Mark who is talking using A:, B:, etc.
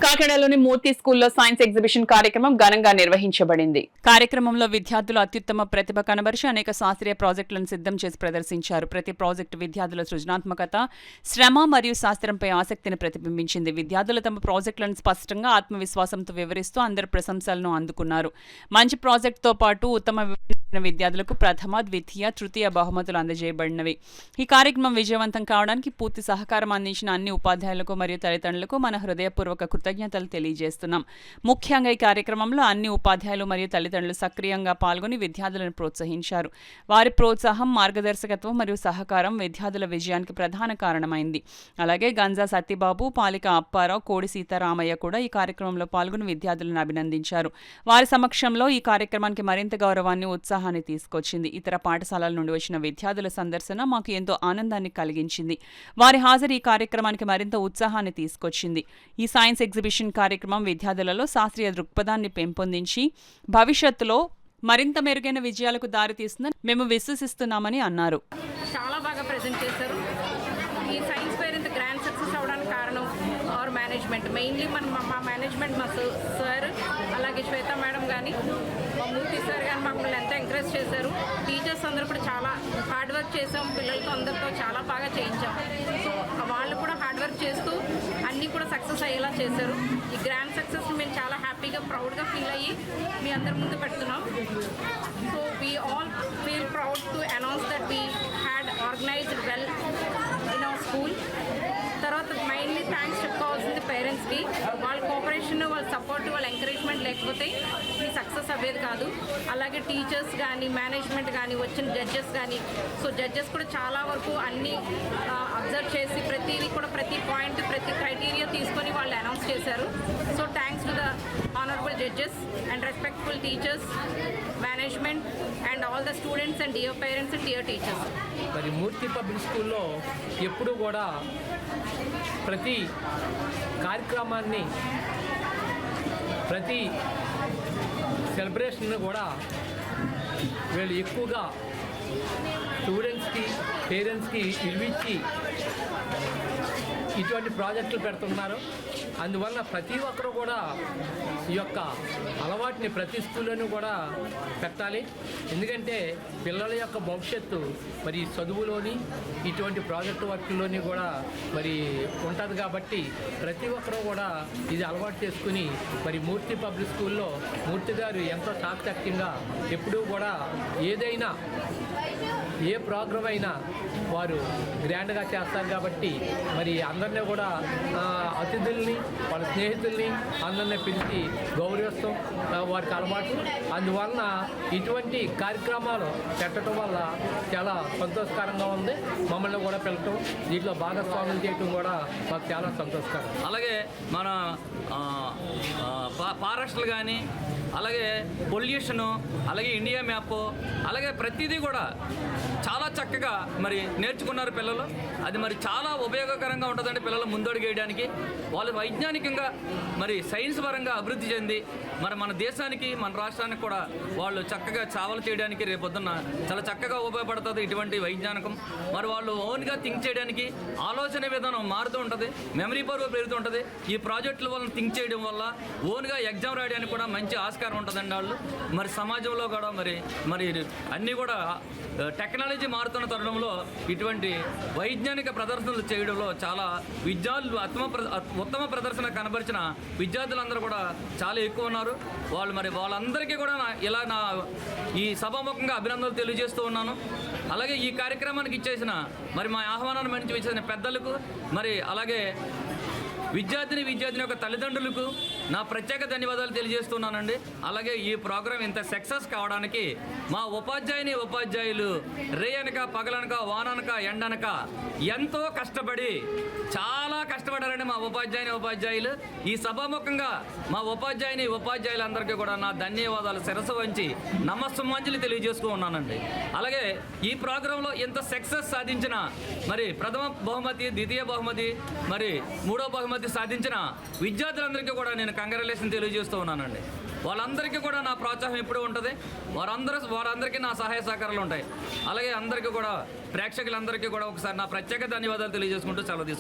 A: కాకినాడలోని మూర్తి స్కూల్లో science exhibition కార్యక్రమం ఘనంగా నిర్వహించబడింది. కార్యక్రమంలో విద్యార్థులు అత్యుత్తమ ప్రతిభ కనబరిచి అనేక శాస్త్రీయ ప్రాజెక్టులను సిద్ధం చేసి ప్రదర్శించారు. ప్రతి ప్రాజెక్టు విద్యార్థుల సృజనాత్మకత, శ్రమ మరియు శాస్త్రంపై ఆసక్తిని ప్రతిబింబించింది. విద్యార్థులు తమ ప్రాజెక్టులను స్పష్టంగా ఆత్మవిశ్వాసంతో వివరిస్తూ అందరి ప్రశంసలను అందుకున్నారు. మంచి ప్రాజెక్టుతో పాటు ఉత్తమ విద్యార్థులకు ప్రథమ, ద్వితీయ, తృతీయ బహుమతులు అందజేయబడినవి. ఈ కార్యక్రమం విజయవంతం కావడానికి పూర్తి సహకారం అందించిన అన్ని ఉపాధ్యాయులకు మరియు తల్లిదండ్రులకు మన హృదయపూర్వక కృతజ్ఞతలు తెలియజేస్తున్నాం. ముఖ్యంగా ఈ కార్యక్రమంలో అన్ని ఉపాధ్యాయులు మరియు తల్లిదండ్రులు సక్రియంగా పాల్గొని విద్యార్థులను ప్రోత్సహించారు. వారి ప్రోత్సాహం, మార్గదర్శకత్వం మరియు సహకారం విద్యార్థుల విజయానికి ప్రధాన కారణమైంది. అలాగే గంజా సత్యబాబు, పాలిక అప్పారావు, కోడి సీతారామయ్య కూడా ఈ కార్యక్రమంలో పాల్గొని విద్యార్థులను అభినందించారు. వారి సమక్షంలో ఈ కార్యక్రమానికి మరింత గౌరవాన్ని, ఉత్సాహాన్ని తీసుకొచ్చింది. ఇతర పాఠశాలల నుండి వచ్చిన విద్యార్థుల సందర్శన మాకు ఎంతో ఆనందాన్ని కలిగించింది. వారి హాజరు ఈ కార్యక్రమానికి మరింత ఉత్సాహాన్ని తీసుకొచ్చింది. ఈ సైన్స్ ఎగ్జిబిషన్ కార్యక్రమం విద్యార్థులలో శాస్త్రీయ దృక్పథాన్ని పెంపొందించి భవిష్యత్తులో మరింత మెరుగైన విజయాలకు దారితీస్తుందని మేము విశ్వసిస్తున్నామని అన్నారు.
B: చాలా బాగా ప్రెజెంట్ చేశారు. ఈ సైన్స్ ఫెయిర్ ఇంత గ్రాండ్ సక్సెస్ అవడానికి కారణం అవర్ మేనేజ్మెంట్. మెయిన్లీ మా మేనేజ్మెంట్, మా సార్, అలాగే శ్వేత మేడం కానీ, మా మూర్తి సార్ కానీ మమ్మల్ని ఎంతో ఎంకరేజ్ చేశారు. టీచర్స్ అందరూ కూడా చాలా హార్డ్ వర్క్ చేసాం. పిల్లలతో అందరితో చాలా బాగా చేయించాం. సో వాళ్ళు కూడా హార్డ్ వర్క్ చేస్తూ అన్నీ కూడా సక్సెస్ అయ్యేలా చేశారు. ఈ గ్రాండ్ సక్సెస్ని మేము చాలా హ్యాపీగా, ప్రౌడ్గా ఫీల్ అయ్యి మీ అందరి ముందు పెడుతున్నాం. So we all feel proud to announce that we had organised well in our school. తర్వాత మెయిన్లీ థ్యాంక్స్ చెప్పుకోవాల్సింది పేరెంట్స్కి. వాళ్ళ కోఆపరేషన్, వాళ్ళ సపోర్ట్, వాళ్ళ ఎంకరేజ్మెంట్ లేకపోతే ఈ సక్సెస్ అవ్వేది కాదు. అలాగే టీచర్స్ కానీ, మేనేజ్మెంట్ కానీ, వచ్చిన జడ్జెస్ కానీ. సో జడ్జెస్ కూడా చాలా వరకు అన్నీ అబ్జర్వ్ చేసి ప్రతిదీ కూడా, ప్రతి పాయింట్, ప్రతి క్రైటీరియా తీసుకొని వాళ్ళు అనౌన్స్ చేశారు. So thanks to the honourable judges and respectful teachers, management and all the students and dear parents and dear teachers.
C: మరి మూర్తి పబ్లిక్ స్కూల్లో ఎప్పుడూ కూడా ప్రతి కార్యక్రమాన్ని, ప్రతి సెలబ్రేషన్ కూడా వీళ్ళు ఎక్కువగా స్టూడెంట్స్కి, పేరెంట్స్కి విలువిచ్చి ఇటువంటి ప్రాజెక్టులు పెడుతున్నారు. అందువల్ల ప్రతి ఒక్కరూ కూడా ఈ యొక్క అలవాటుని ప్రతి స్కూల్లోనూ కూడా పెట్టాలి. ఎందుకంటే పిల్లల యొక్క భవిష్యత్తు మరి చదువులోని, ఇటువంటి ప్రాజెక్టు వర్క్లోని కూడా మరి ఉంటుంది. కాబట్టి ప్రతి ఒక్కరూ కూడా ఇది అలవాటు చేసుకుని మరి మూర్తి పబ్లిక్ స్కూల్లో మూర్తి గారు ఎంతో చాకచక్యంగా ఎప్పుడూ కూడా ఏదైనా, ఏ ప్రోగ్రాం అయినా వారు గ్రాండ్గా చేస్తారు. కాబట్టి మరి అందరినీ కూడా అతిథుల్ని, వాళ్ళ స్నేహితుల్ని అందరినీ పిలిచి గౌరవిస్తాం వారికి అలవాటు. అందువలన ఇటువంటి కార్యక్రమాలు పెట్టడం వల్ల చాలా సంతోషకరంగా ఉంది. మమ్మల్ని కూడా పిలవటం, దీంట్లో భాగస్వామ్యం చేయటం కూడా మాకు చాలా సంతోషకరం.
D: అలాగే మన ఫారెస్ట్లు కానీ, అలాగే పొల్యూషను, అలాగే ఇండియా మ్యాప్, అలాగే ప్రతిదీ కూడా చాలా చక్కగా మరి నేర్చుకున్నారు పిల్లలు. అది మరి చాలా ఉపయోగకరంగా ఉంటుందండి పిల్లలు ముందడుగు వేయడానికి. వాళ్ళు వైజ్ఞానికంగా మరి సైన్స్ పరంగా అభివృద్ధి చెంది మరి మన దేశానికి, మన రాష్ట్రానికి కూడా వాళ్ళు చక్కగా చావలు చేయడానికి రేపొద్దున్న చాలా చక్కగా ఉపయోగపడుతుంది ఇటువంటి వైజ్ఞానికం. మరి వాళ్ళు ఓన్గా థింక్ చేయడానికి ఆలోచన విధానం మారుతూ ఉంటుంది, మెమరీ పవర్ పెరుగుతూ ఉంటుంది. ఈ ప్రాజెక్టుల వల్ల థింక్ చేయడం వల్ల ఓన్గా ఎగ్జామ్ రాయడానికి కూడా మంచి ఆస్కారం ఉంటుందండి. వాళ్ళు మరి సమాజంలో కూడా మరి అన్నీ కూడా టెక్నాలజీ మారుతున్న తరుణంలో ఇటువంటి వైజ్ఞానిక ప్రదర్శనలు చేయడంలో చాలా విద్యార్థులు ఉత్తమ ప్రదర్శన కనబరిచిన విద్యార్థులందరూ కూడా చాలా ఎక్కువ ఉన్నారు. వాళ్ళందరికీ కూడా ఇలా ఈ సభాముఖంగా అభినందనలు తెలియజేస్తూ ఉన్నాను. అలాగే ఈ కార్యక్రమానికి ఇచ్చేసిన మరి మా ఆహ్వానాన్ని మన్నించి ఇచ్చేసిన పెద్దలకు, మరి అలాగే విద్యార్థిని యొక్క తల్లిదండ్రులకు నా ప్రత్యేక ధన్యవాదాలు తెలియజేస్తున్నానండి. అలాగే ఈ ప్రోగ్రాం ఇంత సక్సెస్ కావడానికి మా ఉపాధ్యాయులు రేయనక, పగలనక, వాననక, ఎండనక ఎంతో కష్టపడి, చాలా కష్టపడారండి మా ఉపాధ్యాయులు. ఈ సభాముఖంగా మా ఉపాధ్యాయులందరికీ కూడా నా ధన్యవాదాలు శిరస్సు వంచి నమస్సుమాంజలి తెలియజేస్తూ ఉన్నానండి. అలాగే ఈ ప్రోగ్రాంలో ఇంత సక్సెస్ సాధించిన మరి ప్రథమ బహుమతి, ద్వితీయ బహుమతి, మరి మూడో బహుమతి సాధించిన విద్యార్థులందరికీ కూడా నేను కంగ్రాచులేషన్ తెలియజేస్తూ ఉన్నానండి. వాళ్ళందరికీ కూడా నా ప్రోత్సాహం ఎప్పుడూ ఉంటుంది. వారందరికీ నా సహాయ సహకారాలు ఉంటాయి. అలాగే అందరికీ కూడా, ప్రేక్షకులందరికీ కూడా ఒకసారి నా ప్రత్యేక ధన్యవాదాలు తెలియజేసుకుంటూ సెలవు తీసుకుంటాను.